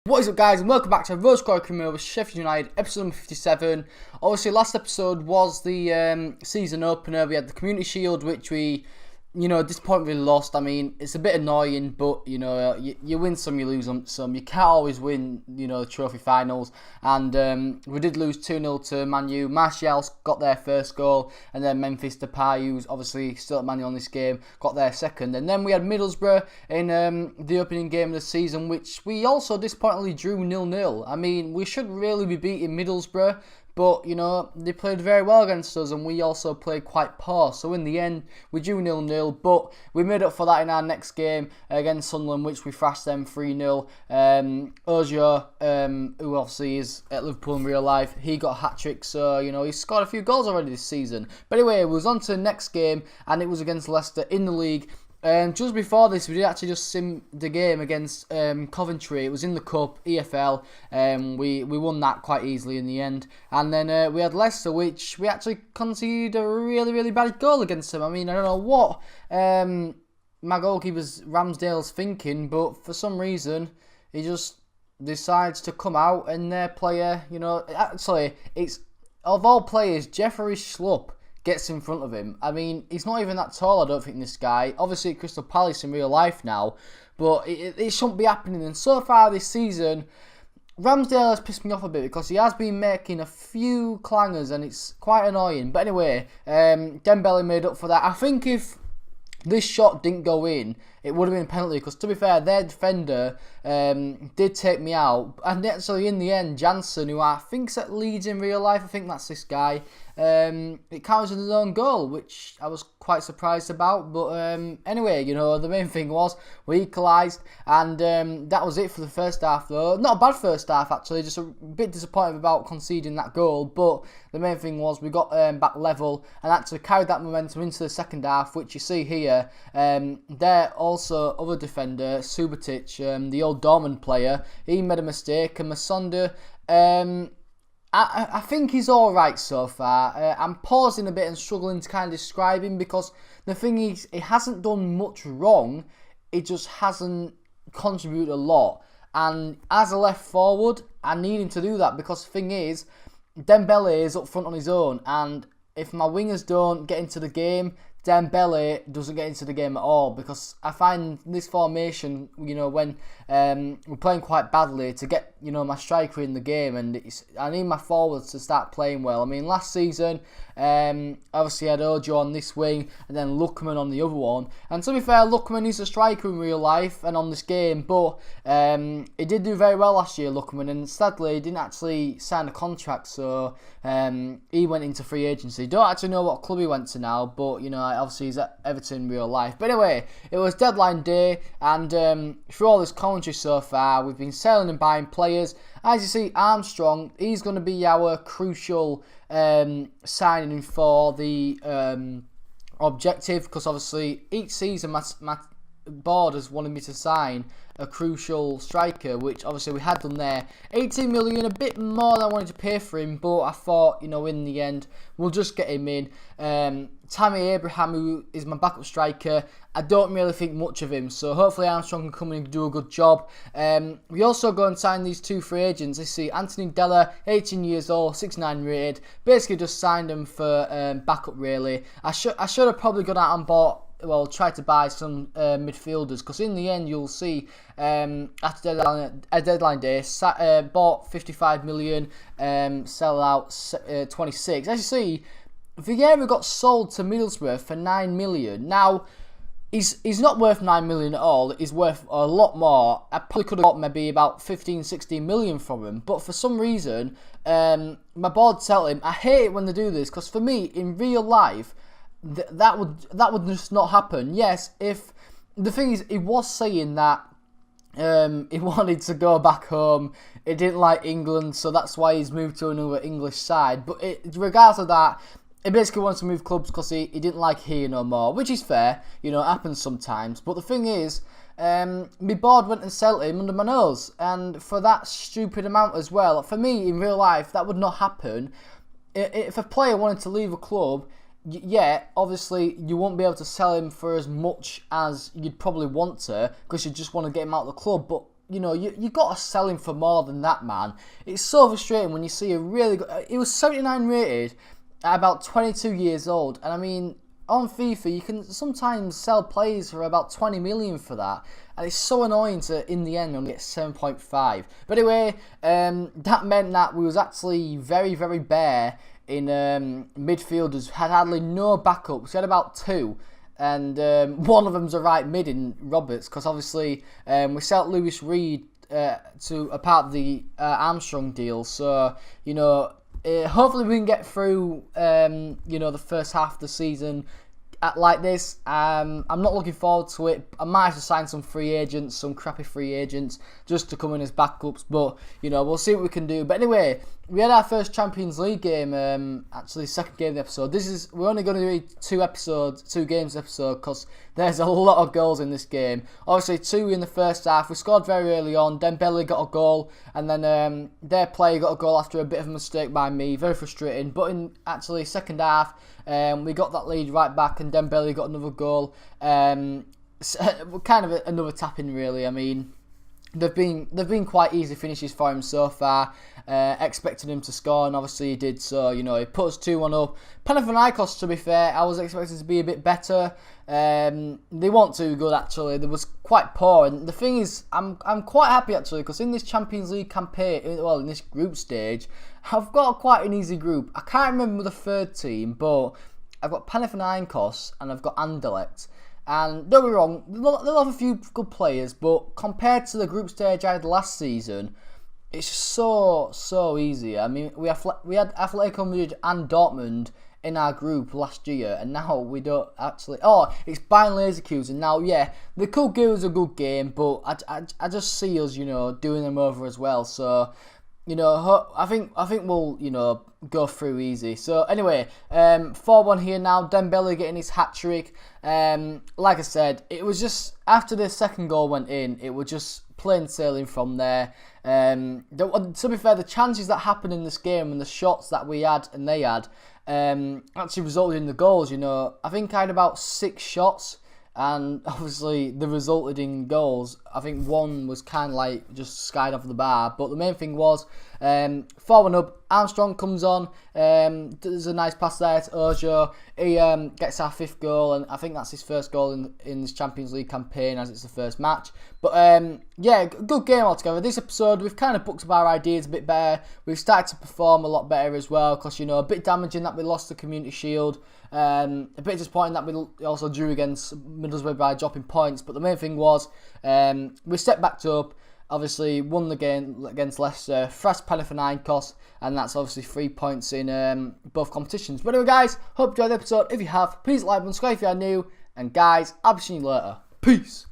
What is up, guys, and welcome back to Rose Squad Career with Sheffield United, episode number 57. Obviously, last episode was the season opener. We had the Community Shield, which we, disappointingly lost. I mean, it's a bit annoying, but, you win some, you lose some. You can't always win, the trophy finals. And we did lose 2-0 to Man U. Martial got their first goal, and then Memphis Depay, who's obviously still at Man U on this game, got their second. And then we had Middlesbrough in the opening game of the season, which we also disappointingly drew 0-0. I mean, we should really be beating Middlesbrough, but, they played very well against us, and we also played quite poor. So in the end, we drew 0-0, but we made up for that in our next game against Sunderland, which we thrashed them 3-0. Ozio, who obviously is at Liverpool in real life, he got a hat-trick, so, he's scored a few goals already this season. But anyway, we was on to the next game, and it was against Leicester in the league. Just before this, we did actually just sim the game against Coventry. It was in the Cup, EFL. We won that quite easily in the end. And then we had Leicester, which we actually conceded a really, really bad goal against them. I mean, I don't know what my goalkeeper's Ramsdale's thinking, but for some reason, he just decides to come out and their player, actually, it's, of all players, Jeffrey Schlupp gets in front of him. I mean, he's not even that tall, I don't think, this guy. Obviously, at Crystal Palace in real life now, but it shouldn't be happening. And so far this season, Ramsdale has pissed me off a bit because he has been making a few clangers and it's quite annoying. But anyway, Dembele made up for that. I think if this shot didn't go in, it would have been a penalty because, to be fair, their defender did take me out. And actually, in the end, Jansen, who I think's at Leeds in real life, I think that's this guy, it counts as his own goal, which I was quite surprised about. But anyway, the main thing was we equalised, and that was it for the first half, though. Not a bad first half, actually, just a bit disappointed about conceding that goal. But the main thing was we got back level and actually carried that momentum into the second half, which you see here. There also, other defender, Subotic, the old Dortmund player, he made a mistake, and Masonda, I think he's alright so far. I'm pausing a bit and struggling to kind of describe him because the thing is, he hasn't done much wrong, he just hasn't contributed a lot. And as a left forward, I need him to do that because the thing is, Dembele is up front on his own, and if my wingers don't get into the game, Dembele doesn't get into the game at all, because I find this formation, when we're playing quite badly, to get, my striker in the game, and I need my forwards to start playing well. I mean, last season, obviously I had Ojo on this wing, and then Lookman on the other one, and to be fair, Lookman is a striker in real life, and on this game, but he did do very well last year, Lookman, and sadly, he didn't actually sign a contract, so he went into free agency. Don't actually know what club he went to now, but, obviously he's at Everton in real life. But anyway, it was deadline day, and through all this commentary so far, we've been selling and buying players. As you see, Armstrong, he's going to be our crucial signing for the objective, because obviously each season my board has wanted me to sign a crucial striker, which obviously we had done there. 18 million, a bit more than I wanted to pay for him, but I thought, in the end, we'll just get him in. Tammy Abraham, who is my backup striker, I don't really think much of him, so hopefully Armstrong can come in and do a good job. We also go and sign these two free agents. Let's see, Anthony Della, 18 years old, 6'9" rated, basically just signed him for backup, really. I should have probably gone out and bought, try to buy some midfielders, because in the end you'll see after deadline day, bought 55 million, sell out 26. As you see, Vieira got sold to Middlesbrough for 9 million. Now, he's not worth 9 million at all. He's worth a lot more. I probably could have got maybe about 15, 16 million from him. But for some reason, my board tell him, I hate it when they do this, because for me, in real life, that would just not happen. Yes, if the thing is, he was saying that he wanted to go back home. He didn't like England, so that's why he's moved to another English side. But regardless of that, he basically wants to move clubs because he didn't like here no more, which is fair. It happens sometimes. But the thing is, my board went and sold him under my nose, and for that stupid amount as well. For me, in real life, that would not happen. If a player wanted to leave a club, yeah, obviously you won't be able to sell him for as much as you'd probably want to, because you just want to get him out of the club. But you know, you got to sell him for more than that, man. It's so frustrating when you see a really good... He was 79 rated at about 22 years old. And I mean, on FIFA, you can sometimes sell players for about 20 million for that. And it's so annoying to, in the end, only get 7.5. But anyway, that meant that we was actually very, very bare in midfielders. Had hardly no backups. We had about 2. And one of them's a right mid in Roberts, because obviously we sent Lewis Reed to a part of the Armstrong deal. So, you know, hopefully we can get through, you know, the first half of the season like this. I'm not looking forward to it. I might have to sign some free agents, some crappy free agents, just to come in as backups. But, you know, we'll see what we can do. But anyway, we had our first Champions League game, actually second game of the episode. We're only going to do 2 games episode, because there's a lot of goals in this game. Obviously 2 in the first half. We scored very early on. Dembele got a goal, and then their player got a goal after a bit of a mistake by me. Very frustrating. But in actually second half, we got that lead right back, and Dembele got another goal. Kind of another tap-in, really. I mean, they've been quite easy finishes for him so far. Expected him to score, and obviously he did. So, you know, he put us 2-1 up. Panathinaikos, to be fair, I was expecting to be a bit better. They weren't too good, actually. They was quite poor. And the thing is, I'm quite happy, actually, because in this Champions League campaign, well, in this group stage, I've got quite an easy group. I can't remember the third team, but I've got Panathinaikos and I've got Anderlecht. And don't be wrong, they'll have a few good players, but compared to the group stage I had last season, it's so easy. I mean, we had Atletico Madrid and Dortmund in our group last year, and now we don't actually... Oh, it's Bayern Leverkusen. Now, yeah, they could give us a good game, but I just see us, you know, doing them over as well. So, you know, I think we'll, you know, go through easy. So anyway, 4-1 here now. Dembele getting his hat-trick. Like I said, it was just after the second goal went in, it was just plain sailing from there. To be fair, the chances that happened in this game and the shots that we had and they had actually resulted in the goals. You know, I think I had about 6 shots, and obviously they resulted in goals. I think one was kind of like just skied off the bar, but the main thing was 4-1 up. Armstrong comes on, there's a nice pass there to Ojo. He gets our 5th goal, and I think that's his first goal in this Champions League campaign, as it's the first match. But yeah, good game altogether. This episode, we've kind of booked up our ideas a bit better. We've started to perform a lot better as well, because, you know, a bit damaging that we lost the Community Shield. A bit disappointing that we also drew against Middlesbrough by dropping points, but the main thing was we stepped back up. Obviously, won the game against Leicester, thrashed Panathinaikos, and that's obviously 3 points in both competitions. But anyway, guys, hope you enjoyed the episode. If you have, please like and subscribe if you are new. And guys, I'll be seeing you later. Peace.